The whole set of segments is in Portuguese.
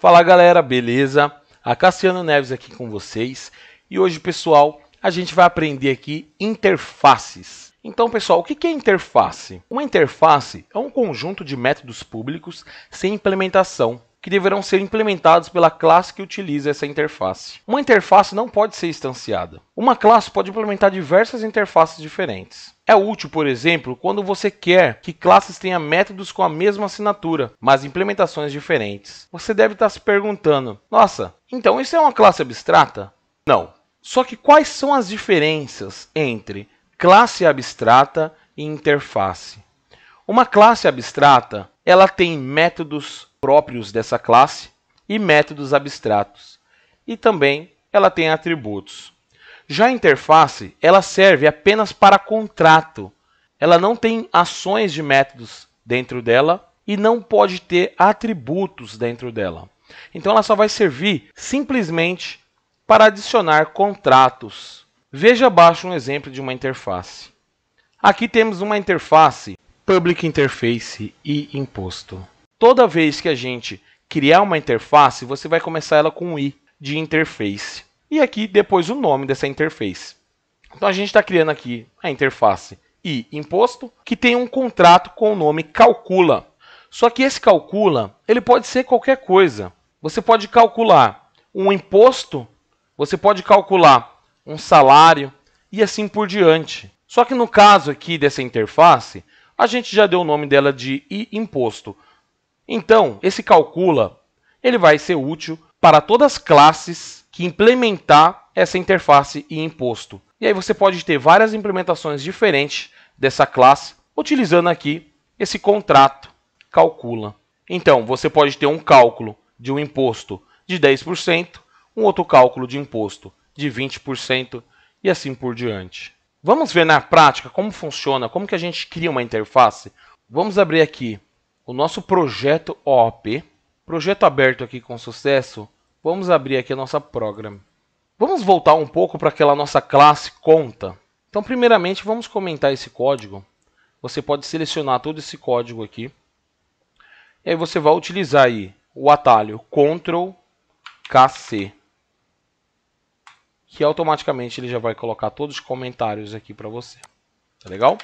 Fala galera, beleza? A Cassiano Neves aqui com vocês e hoje, pessoal, a gente vai aprender aqui interfaces. Então, pessoal, o que é interface? Uma interface é um conjunto de métodos públicos sem implementação que deverão ser implementados pela classe que utiliza essa interface. Uma interface não pode ser instanciada. Uma classe pode implementar diversas interfaces diferentes. É útil, por exemplo, quando você quer que classes tenham métodos com a mesma assinatura, mas implementações diferentes. Você deve estar se perguntando, nossa, então isso é uma classe abstrata? Não. Só que quais são as diferenças entre classe abstrata e interface? Uma classe abstrata, ela tem métodos próprios dessa classe e métodos abstratos. E também ela tem atributos. Já a interface, ela serve apenas para contrato. Ela não tem ações de métodos dentro dela e não pode ter atributos dentro dela. Então ela só vai servir simplesmente para adicionar contratos. Veja abaixo um exemplo de uma interface. Aqui temos uma interface Public Interface e imposto. Toda vez que a gente criar uma interface, você vai começar ela com um I de interface. E aqui depois o nome dessa interface. Então a gente está criando aqui a interface I imposto, que tem um contrato com o nome calcula. Só que esse calcula, ele pode ser qualquer coisa. Você pode calcular um imposto, você pode calcular um salário e assim por diante. Só que no caso aqui dessa interface, a gente já deu o nome dela de I imposto. Então, esse calcula, ele vai ser útil para todas as classes que implementar essa interface I imposto. E aí você pode ter várias implementações diferentes dessa classe, utilizando aqui esse contrato calcula. Então, você pode ter um cálculo de um imposto de 10%, um outro cálculo de imposto de 20% e assim por diante. Vamos ver na prática como funciona, como que a gente cria uma interface? Vamos abrir aqui o nosso projeto OOP, projeto aberto aqui com sucesso. Vamos abrir aqui a nossa program. Vamos voltar um pouco para aquela nossa classe conta. Então, primeiramente, vamos comentar esse código. Você pode selecionar todo esse código aqui. E aí você vai utilizar aí o atalho Ctrl+KC, que automaticamente ele já vai colocar todos os comentários aqui para você. Tá legal?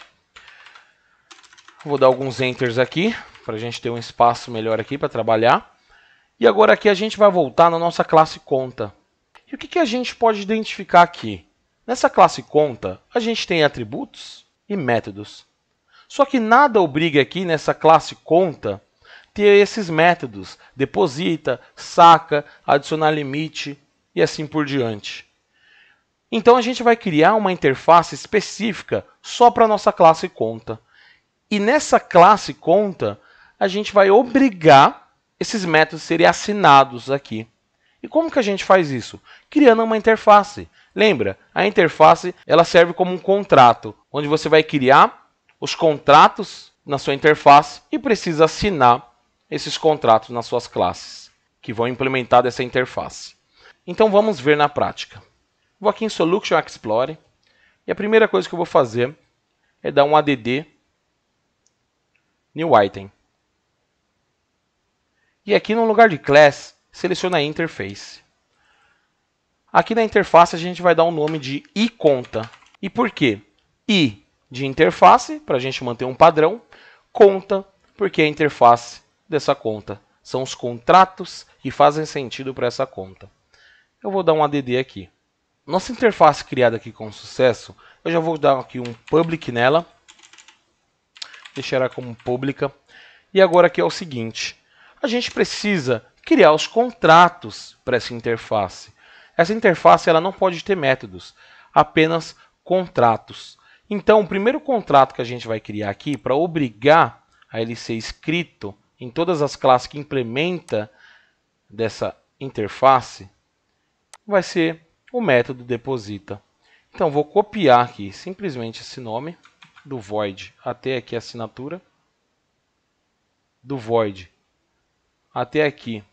Vou dar alguns enters aqui, para a gente ter um espaço melhor aqui para trabalhar. E agora aqui a gente vai voltar na nossa classe conta. E o que a gente pode identificar aqui? Nessa classe conta, a gente tem atributos e métodos. Só que nada obriga aqui nessa classe conta ter esses métodos. Deposita, saca, adicionar limite e assim por diante. Então a gente vai criar uma interface específica só para a nossa classe conta. E nessa classe conta, a gente vai obrigar esses métodos a serem assinados aqui. E como que a gente faz isso? Criando uma interface. Lembra? A interface ela serve como um contrato, onde você vai criar os contratos na sua interface e precisa assinar esses contratos nas suas classes, que vão implementar dessa interface. Então vamos ver na prática. Vou aqui em Solution Explorer e a primeira coisa que eu vou fazer é dar um add New Item. E aqui no lugar de Class, seleciona Interface. Aqui na interface a gente vai dar o nome de iConta. E por quê? I de interface, para a gente manter um padrão. Conta, porque é a interface dessa conta. São os contratos que fazem sentido para essa conta. Eu vou dar um add aqui. Nossa interface criada aqui com sucesso, eu já vou dar aqui um public nela. Deixar ela como pública. E agora aqui é o seguinte. A gente precisa criar os contratos para essa interface. Essa interface ela não pode ter métodos, apenas contratos. Então, o primeiro contrato que a gente vai criar aqui, para obrigar a ele ser escrito em todas as classes que implementa dessa interface, vai ser o método deposita. Então, vou copiar aqui simplesmente esse nome, do void até aqui a assinatura, do void até aqui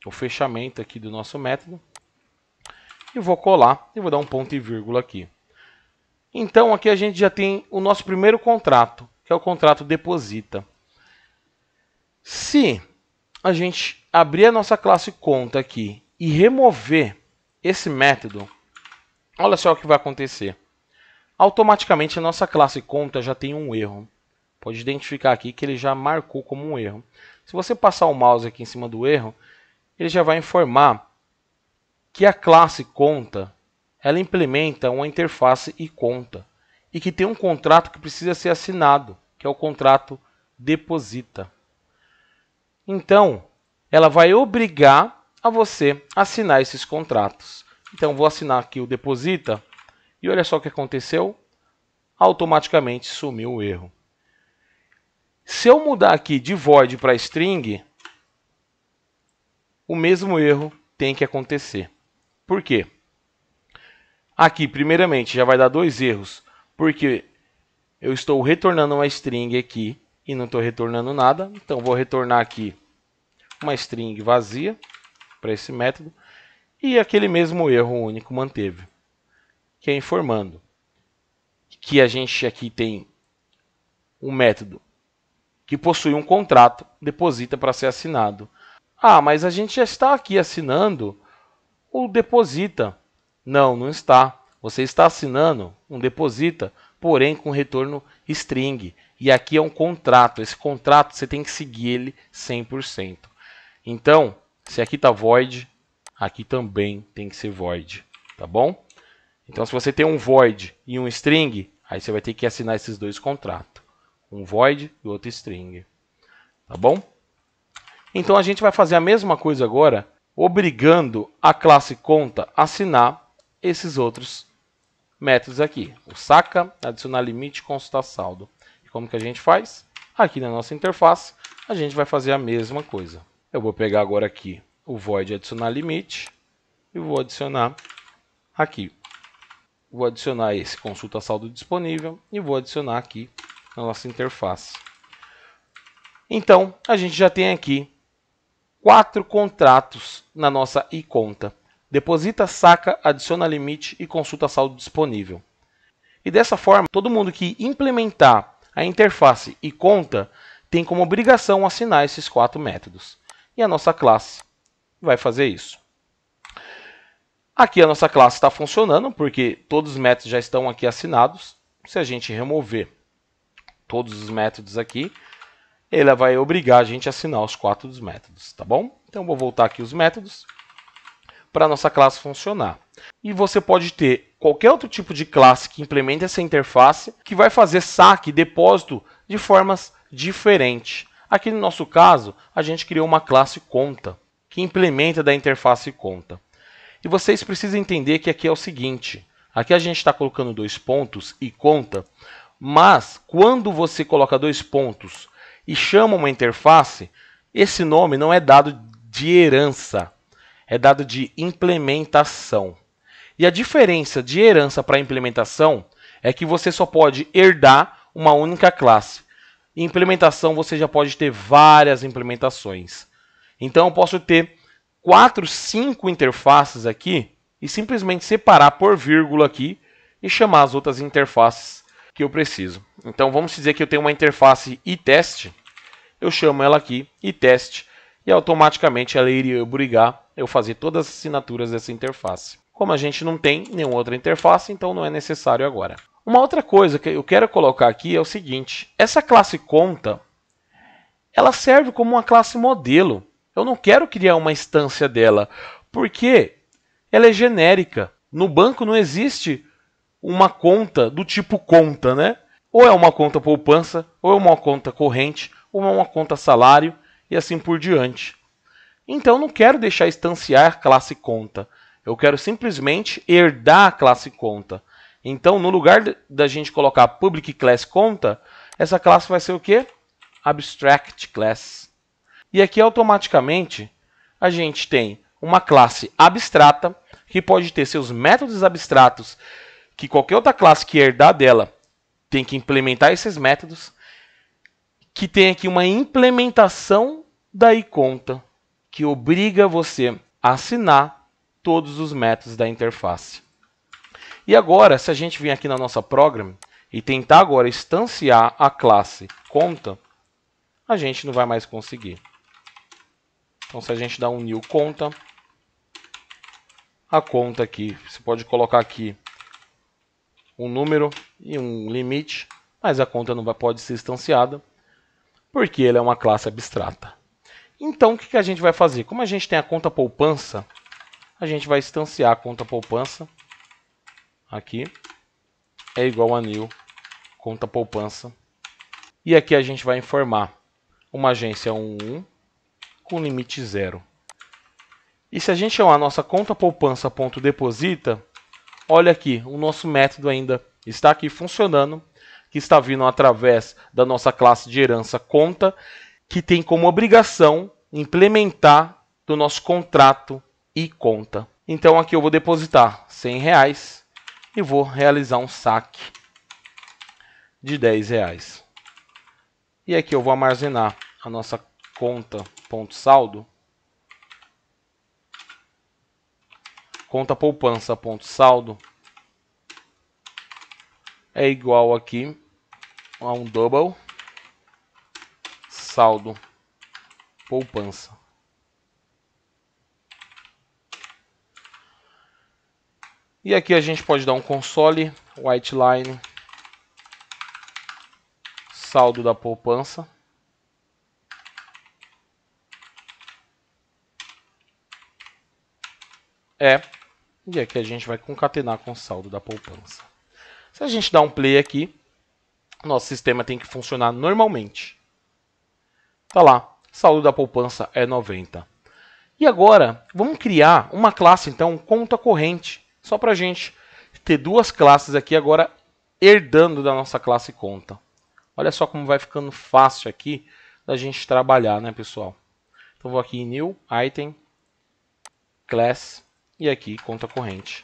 o fechamento aqui do nosso método, e vou colar e vou dar um ponto e vírgula aqui. Então aqui a gente já tem o nosso primeiro contrato, que é o contrato deposita. Se a gente abrir a nossa classe conta aqui e remover esse método, olha só o que vai acontecer. Automaticamente a nossa classe conta já tem um erro. Pode identificar aqui que ele já marcou como um erro. Se você passar o mouse aqui em cima do erro, ele já vai informar que a classe conta, ela implementa uma interface iConta e que tem um contrato que precisa ser assinado, que é o contrato deposita. Então, ela vai obrigar a você assinar esses contratos. Então, vou assinar aqui o deposita e olha só o que aconteceu. Automaticamente sumiu o erro. Se eu mudar aqui de void para string, o mesmo erro tem que acontecer. Por quê? Aqui, primeiramente, já vai dar dois erros, porque eu estou retornando uma string aqui e não estou retornando nada. Então, vou retornar aqui uma string vazia para esse método. E aquele mesmo erro único manteve, que é informando que a gente aqui tem um método que possui um contrato, deposita para ser assinado. Ah, mas a gente já está aqui assinando o deposita. Não, não está. Você está assinando um deposita, porém com retorno string. E aqui é um contrato. Esse contrato você tem que seguir ele 100%. Então, se aqui está void, aqui também tem que ser void. Tá bom? Então, se você tem um void e um string, aí você vai ter que assinar esses dois contratos. Um void e outro string. Tá bom? Então, a gente vai fazer a mesma coisa agora, obrigando a classe conta a assinar esses outros métodos aqui. O saca, adicionar limite, consultar saldo. E como que a gente faz? Aqui na nossa interface, a gente vai fazer a mesma coisa. Eu vou pegar agora aqui o void adicionar limite e vou adicionar aqui. Vou adicionar esse consulta saldo disponível e vou adicionar aqui na nossa interface. Então, a gente já tem aqui 4 contratos na nossa iConta. Deposita, saca, adiciona limite e consulta saldo disponível. E dessa forma, todo mundo que implementar a interface iConta tem como obrigação assinar esses 4 métodos. E a nossa classe vai fazer isso. Aqui a nossa classe está funcionando, porque todos os métodos já estão aqui assinados. Se a gente remover todos os métodos aqui, ele vai obrigar a gente a assinar os 4 dos métodos, tá bom? Então, vou voltar aqui os métodos para a nossa classe funcionar. E você pode ter qualquer outro tipo de classe que implemente essa interface, que vai fazer saque e depósito de formas diferentes. Aqui no nosso caso, a gente criou uma classe conta, que implementa da interface conta. E vocês precisam entender que aqui é o seguinte, aqui a gente está colocando 2 pontos e conta, mas quando você coloca 2 pontos e chama uma interface, esse nome não é dado de herança, é dado de implementação. E a diferença de herança para implementação é que você só pode herdar uma única classe. Em implementação você já pode ter várias implementações. Então eu posso ter 4, 5 interfaces aqui e simplesmente separar por vírgula aqui e chamar as outras interfaces que eu preciso. Então vamos dizer que eu tenho uma interface iTest, eu chamo ela aqui iTest e automaticamente ela iria obrigar eu fazer todas as assinaturas dessa interface. Como a gente não tem nenhuma outra interface, então não é necessário agora. Uma outra coisa que eu quero colocar aqui é o seguinte, essa classe conta, ela serve como uma classe modelo. Eu não quero criar uma instância dela, porque ela é genérica. No banco não existe uma conta do tipo conta, né? Ou é uma conta poupança, ou é uma conta corrente, ou é uma conta salário, e assim por diante. Então, eu não quero deixar instanciar a classe conta. Eu quero simplesmente herdar a classe conta. Então, no lugar da gente colocar public class conta, essa classe vai ser o quê? Abstract class. E aqui, automaticamente, a gente tem uma classe abstrata, que pode ter seus métodos abstratos, que qualquer outra classe que herdar dela tem que implementar esses métodos, que tem aqui uma implementação da iConta, que obriga você a assinar todos os métodos da interface. E agora, se a gente vir aqui na nossa program e tentar agora instanciar a classe conta, a gente não vai mais conseguir. Então, se a gente dá um new conta, a conta aqui, você pode colocar aqui um número e um limite, mas a conta não pode ser instanciada, porque ela é uma classe abstrata. Então, o que a gente vai fazer? Como a gente tem a conta poupança, a gente vai instanciar a conta poupança. Aqui é igual a new conta poupança. E aqui a gente vai informar uma agência 11 com limite 0. E se a gente chamar a nossa conta poupança.deposita, olha aqui, o nosso método ainda está aqui funcionando, que está vindo através da nossa classe de herança conta, que tem como obrigação implementar do nosso contrato e conta. Então aqui eu vou depositar R$100 e vou realizar um saque de R$10. E aqui eu vou armazenar a nossa conta.saldo, conta poupança.saldo é igual aqui a um double saldo poupança. E aqui a gente pode dar um console whiteline saldo da poupança. E aqui a gente vai concatenar com o saldo da poupança. Se a gente dar um play aqui, nosso sistema tem que funcionar normalmente. Tá lá, saldo da poupança é 90. E agora, vamos criar uma classe, então, conta corrente. Só para a gente ter duas classes aqui agora herdando da nossa classe conta. Olha só como vai ficando fácil aqui da gente trabalhar, né, pessoal? Então, vou aqui em New, Item, Class e aqui conta corrente.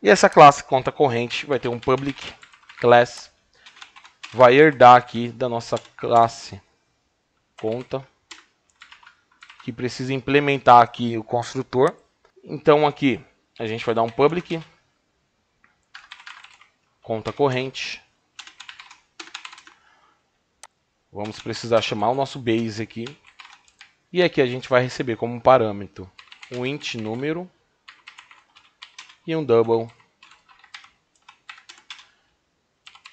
E essa classe conta corrente vai ter um Public Class, vai herdar aqui da nossa classe conta, que precisa implementar aqui o construtor. Então aqui a gente vai dar um public conta corrente. Vamos precisar chamar o nosso base aqui. E aqui a gente vai receber como parâmetro um int número e um double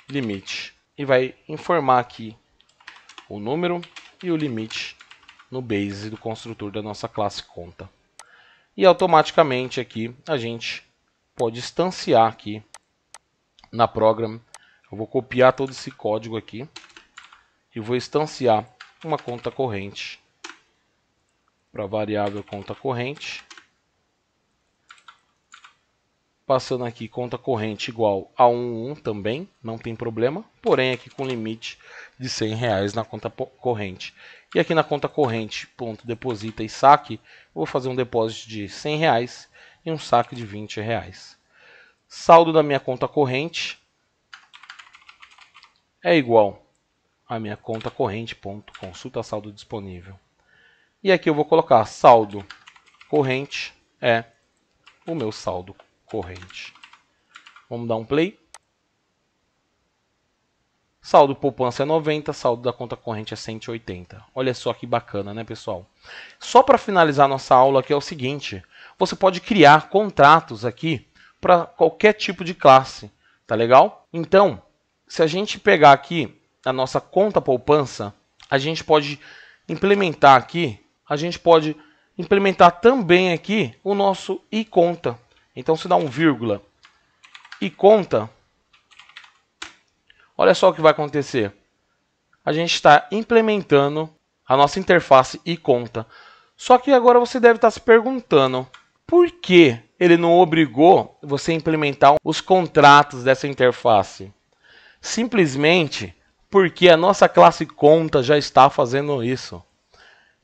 limite. E vai informar aqui o número e o limite no base do construtor da nossa classe conta. E automaticamente aqui a gente pode instanciar aqui na program. Eu vou copiar todo esse código aqui e vou instanciar uma conta corrente para a variável conta corrente. Passando aqui conta corrente igual a 11 também, não tem problema, porém aqui com limite de R$100 na conta corrente. E aqui na conta corrente, ponto deposita e saque, eu vou fazer um depósito de R$100 e um saque de R$20. Saldo da minha conta corrente é igual a minha conta corrente, ponto consulta saldo disponível. E aqui eu vou colocar saldo corrente é o meu saldo corrente. Vamos dar um play. Saldo poupança é 90, saldo da conta corrente é 180. Olha só que bacana, né, pessoal? Só para finalizar nossa aula aqui é o seguinte, você pode criar contratos aqui para qualquer tipo de classe, tá legal? Então, se a gente pegar aqui a nossa conta poupança, a gente pode implementar aqui, também aqui o nosso iConta. Então, se dá um vírgula e conta, olha só o que vai acontecer. A gente está implementando a nossa interface iConta. Só que agora você deve estar se perguntando por que ele não obrigou você a implementar os contratos dessa interface. Simplesmente porque a nossa classe conta já está fazendo isso.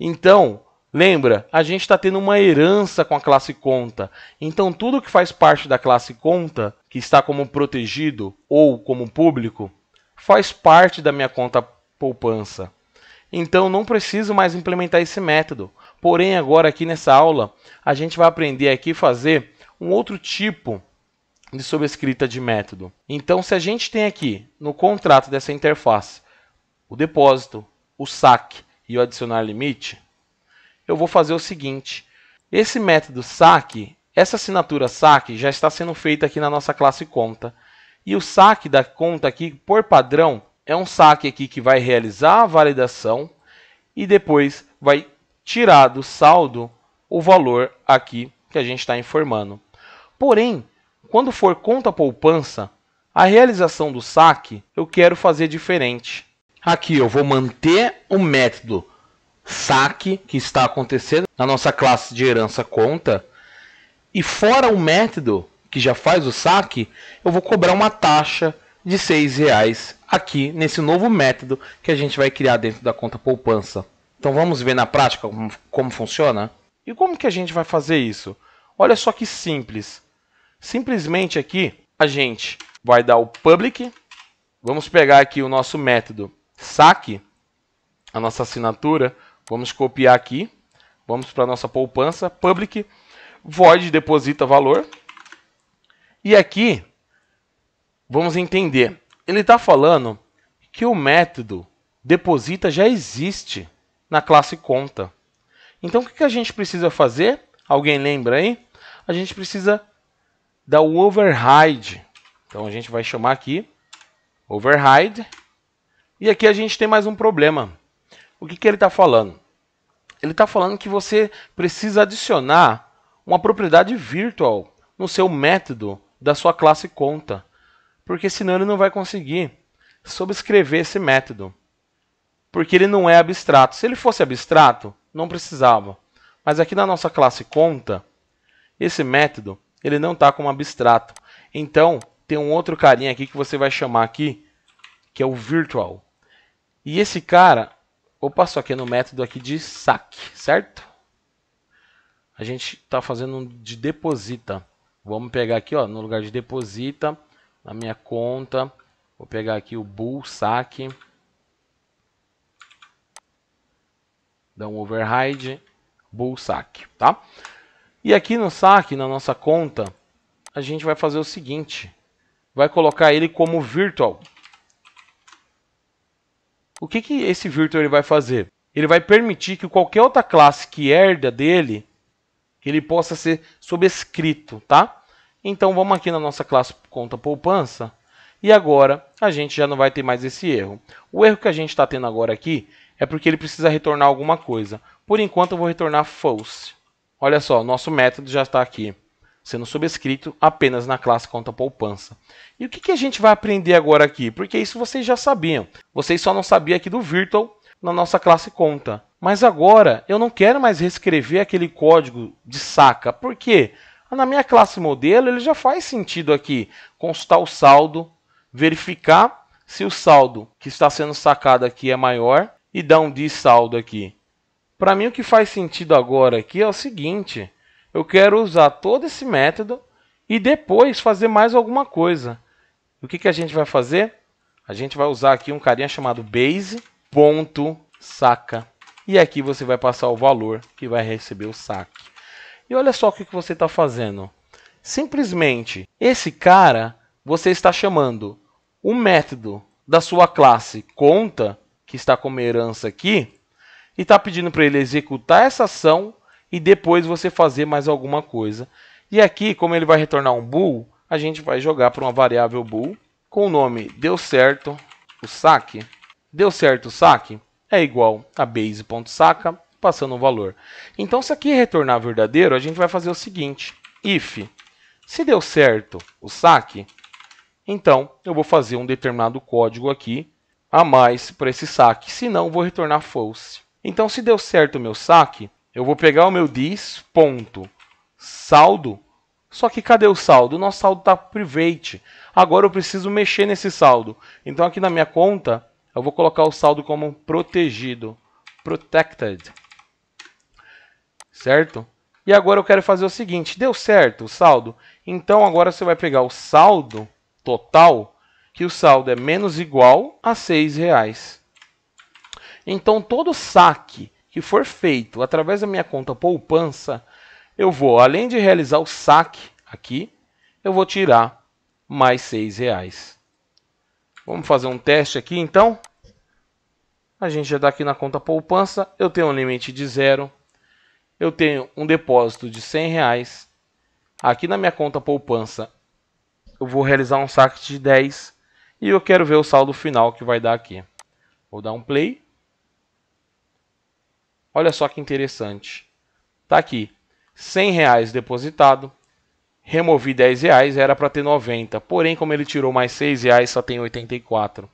Então, lembra, a gente está tendo uma herança com a classe conta. Então, tudo que faz parte da classe conta, que está como protegido ou como público, faz parte da minha conta poupança. Então, não preciso mais implementar esse método. Porém, agora aqui nessa aula, a gente vai aprender aqui a fazer um outro tipo de sobrescrita de método. Então, se a gente tem aqui no contrato dessa interface o depósito, o saque e o adicionar limite, eu vou fazer o seguinte. Esse método saque, essa assinatura saque já está sendo feita aqui na nossa classe conta. E o saque da conta aqui, por padrão, é um saque aqui que vai realizar a validação e depois vai tirar do saldo o valor aqui que a gente está informando. Porém, quando for conta poupança, a realização do saque eu quero fazer diferente. Aqui eu vou manter o método saque que está acontecendo na nossa classe de herança conta, e fora o método que já faz o saque, eu vou cobrar uma taxa de R$6 aqui nesse novo método que a gente vai criar dentro da conta poupança. Então vamos ver na prática como funciona? E como que a gente vai fazer isso? Olha só que simples. Simplesmente aqui a gente vai dar o public, vamos pegar aqui o nosso método saque, a nossa assinatura, vamos copiar aqui, vamos para a nossa poupança, public, void deposita valor, e aqui vamos entender, ele está falando que o método deposita já existe na classe conta. Então o que a gente precisa fazer? Alguém lembra aí? A gente precisa dar o override. Então a gente vai chamar aqui override. E aqui a gente tem mais um problema. O que ele está falando? Ele está falando que você precisa adicionar uma propriedade virtual no seu método da sua classe conta. Porque senão ele não vai conseguir sobrescrever esse método. Porque ele não é abstrato. Se ele fosse abstrato, não precisava. Mas aqui na nossa classe conta, esse método ele não está como abstrato. Então, tem um outro carinha aqui que você vai chamar aqui, que é o virtual. E esse cara, opa, só que é no método aqui de saque, certo? A gente está fazendo um de deposita. Vamos pegar aqui, ó, no lugar de deposita, na minha conta, vou pegar aqui o bool saque. Dá um override, bool saque, tá? E aqui no saque, na nossa conta, a gente vai fazer o seguinte. Vai colocar ele como virtual. O que esse virtual ele vai fazer? Ele vai permitir que qualquer outra classe que herda dele, ele possa ser sobrescrito, tá? Então vamos aqui na nossa classe conta poupança. E agora a gente já não vai ter mais esse erro. O erro que a gente está tendo agora aqui é porque ele precisa retornar alguma coisa. Por enquanto eu vou retornar false. Olha só, nosso método já está aqui, sendo sobrescrito apenas na classe conta poupança. E o que a gente vai aprender agora aqui? Porque isso vocês já sabiam. Vocês só não sabiam aqui do virtual na nossa classe conta. Mas agora eu não quero mais reescrever aquele código de saca. Por quê? Na minha classe modelo ele já faz sentido aqui. Consultar o saldo, verificar se o saldo que está sendo sacado aqui é maior e dar um saldo aqui. Para mim o que faz sentido agora aqui é o seguinte. Eu quero usar todo esse método e depois fazer mais alguma coisa. O que a gente vai fazer? A gente vai usar aqui um carinha chamado base.saca. E aqui você vai passar o valor que vai receber o saque. E olha só o que você está fazendo. Simplesmente, esse cara, você está chamando o método da sua classe conta, que está como herança aqui, e está pedindo para ele executar essa ação e depois você fazer mais alguma coisa. E aqui, como ele vai retornar um bool, a gente vai jogar para uma variável bool com o nome deu certo o saque. Deu certo o saque é igual a base.saca, passando um valor. Então, se aqui retornar verdadeiro, a gente vai fazer o seguinte. If, se deu certo o saque, então eu vou fazer um determinado código aqui a mais para esse saque. Se não, vou retornar false. Então, se deu certo o meu saque, eu vou pegar o meu this.saldo, só que cadê o saldo? O nosso saldo está private. Agora eu preciso mexer nesse saldo. Então aqui na minha conta, eu vou colocar o saldo como protegido. Protected. Certo? E agora eu quero fazer o seguinte. Deu certo o saldo? Então agora você vai pegar o saldo total, que o saldo é menos igual a R$6. Então todo saque que for feito através da minha conta poupança, eu vou, além de realizar o saque aqui, eu vou tirar mais R$6. Vamos fazer um teste aqui então? A gente já está aqui na conta poupança. Eu tenho um limite de 0. Eu tenho um depósito de R$100. Aqui na minha conta poupança, eu vou realizar um saque de 10. E eu quero ver o saldo final que vai dar aqui. Vou dar um play. Olha só que interessante. Tá aqui, R$100 depositado. Removi R$10, era para ter 90. Porém, como ele tirou mais R$6, só tem 84.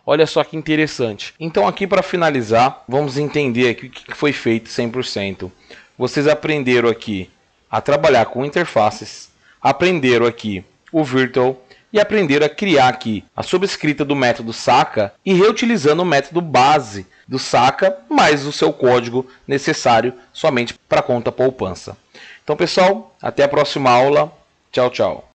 Olha só que interessante. Então aqui para finalizar, vamos entender aqui o que foi feito 100%. Vocês aprenderam aqui a trabalhar com interfaces, aprenderam aqui o Virtual e aprenderam a criar aqui a subscrita do método saca e reutilizando o método base do saca mais o seu código necessário somente para a conta poupança. Então pessoal, até a próxima aula. Tchau, tchau.